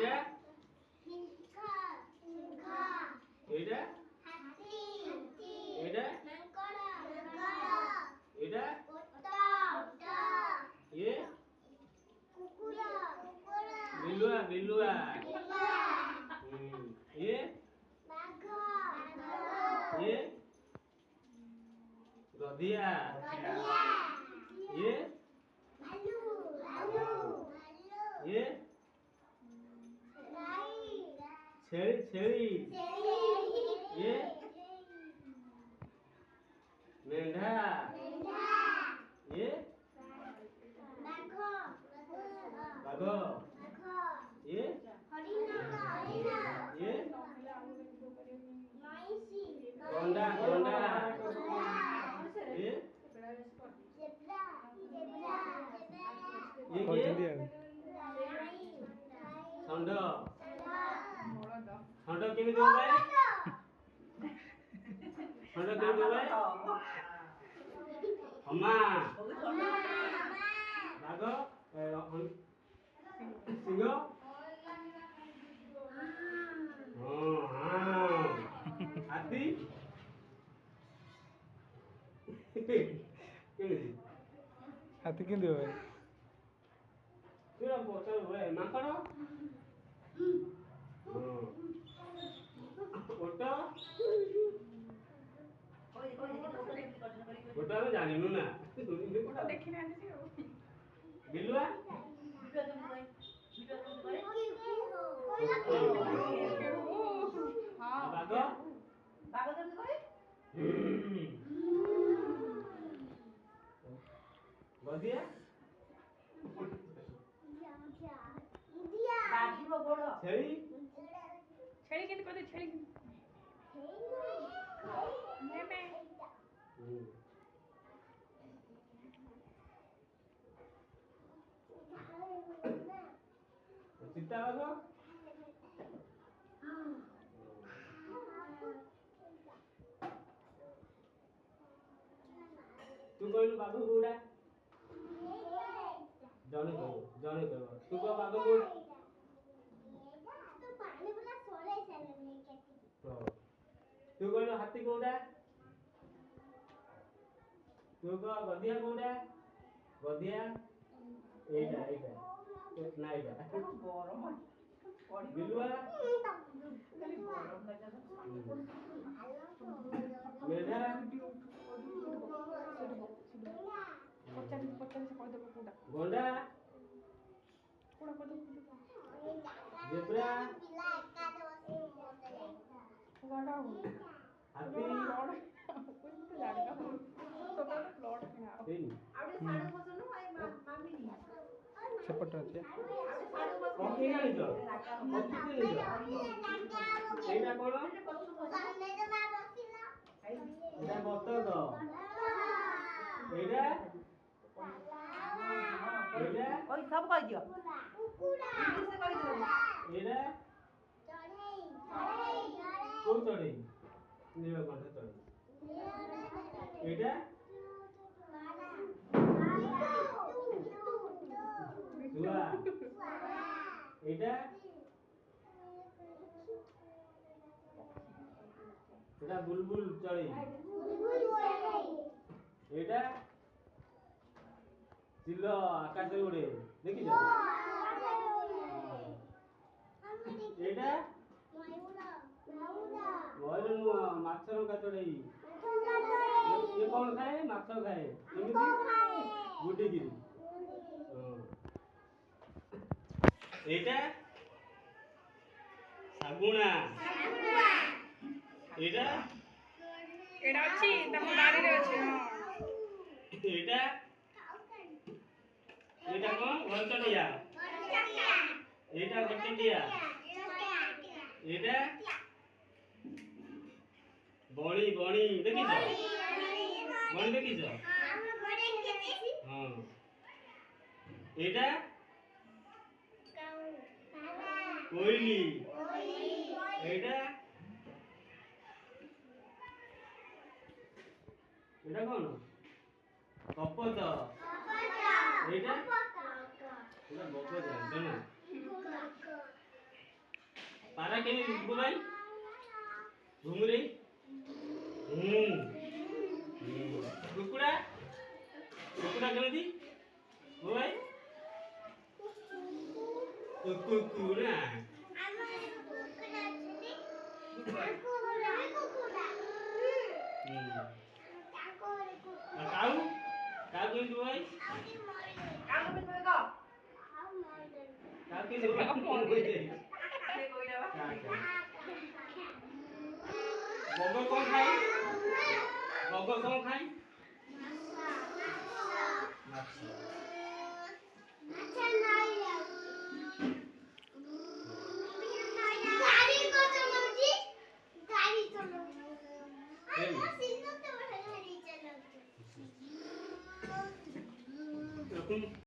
এইটা সিংহ সিংহ এইটা হাতি হাতি এইটা মাকড় মাকড় এইটা ওটা ওটা এ কুকুর কুকুর বিলুয়া বিলুয়া বিল্লা এ বাঘ বাঘ এ গধিয়া গধিয়া এ ভালু ভালু ভালু এ গাই ଛେଳି ଛେଳି ଛେଳି ଏ ମେଣ୍ଢା ମେଣ୍ଢା ଏ ବାଘ ବାଘ ବାଘ ଏ ହରିଣ ହରିଣ ଏ ମଇଁଷି ଗଣ୍ଡା ଗଣ୍ଡା ଏ ଜେବ୍ରା ଜେବ୍ରା ଏ କିଏ ଷଣ୍ଢ ଷଣ୍ଢ କେମିତି ହୁଏ ଷଣ୍ଢ କେମିତି ହୁଏ ହମା ବାଘ ସିଂହ ହଁ ହଁ ହାତୀ କେମିତି ହାତୀ କେମିତି ହୁଏ? ପୁରା ପଚାର ହୁଏ ମାଙ୍କଡ଼ ଓଟ ଓଟ ଆମେ ଜାଣିନୁ ନା ବିଲୁଆ ବାଘ ଗଧିଆ ଛେଳି ଛେଳି କେମିତି କରିଦେ ଛେଳି ମେ ଚିତାବାଘ ତୁ କହିଲୁ ବାଘ କୋଉଟା ଜଣେ କହିବ ତୁ କହ ବାଘ କୋଉଟା ତୁ କହିଲୁ ହାତୀ କୋଉଟା ତୁ କହ ଗଧିଆ କୋଉଟା ଗଧିଆ ଏଇଟା ଏଇଟା ନା ଏଇଟା ବିଲୁଆ ମେଣ୍ଢା ପଚାରି କହିଦେବ କୋଉଟା ଗଣ୍ଡା ଜେବ୍ରା ହାତୀ ସେପଟେ ଅଛି ପକ୍ଷୀ ଜାଣିଛ ପକ୍ଷୀ ଜାଣିଛ ଏଇଟା କଣ ଏଇଟା ବତକ ଏଇଟା ଏଇଟା ସବୁ କହିଦିଅ ଏଇଟା କୋଉ ଚଢେଇ ନୀଳକଣ୍ଠ ଚଢେଇ ଏଇଟା ଶୁଆ ଏଇଟା ଏଇଟା ବୁଲବୁଲ ଚଢେଇ ଏଇଟା ଚିଲ ଆକାଶରେ ଉଡେ ଦେଖିଛ ଏଇଟା ମୟୂର ନୁହଁ ମାଛର ଚଢେଇ ଇଏ କଣ ଖାଏ ମାଛ ଖାଏ କେମିତି ଗୁଡିକିରି এইটা ଶାଗୁଣା এইটা ଏଇଟା ଅଛି ତମ ବାଡ଼ିରେ ଅଛି এইটা এইটা କଣ ଘରଚଟିଆ এইটা ଘରଚଟିଆ এইটা ବଣି ବଣି ଦେଖିଛ ବଣି ଦେଖିଛ ହଁ এইটা କୋଇଲି এইটা এটা কোন কপত এইটা এটা বক জানতো না କେମିତି ବୁବାଇ ଘୁମୁରି କୁକୁଡ଼ା କୁକୁଡ଼ା କେମିତି ବୁବାଇ କୁକୁଡ଼ା କାଉ କାଉ କେମିତି ବୁବାଇ କାଉ କେମିତି ବଗ କଣ ଖାଇ ବଗ କଣ ଖାଇ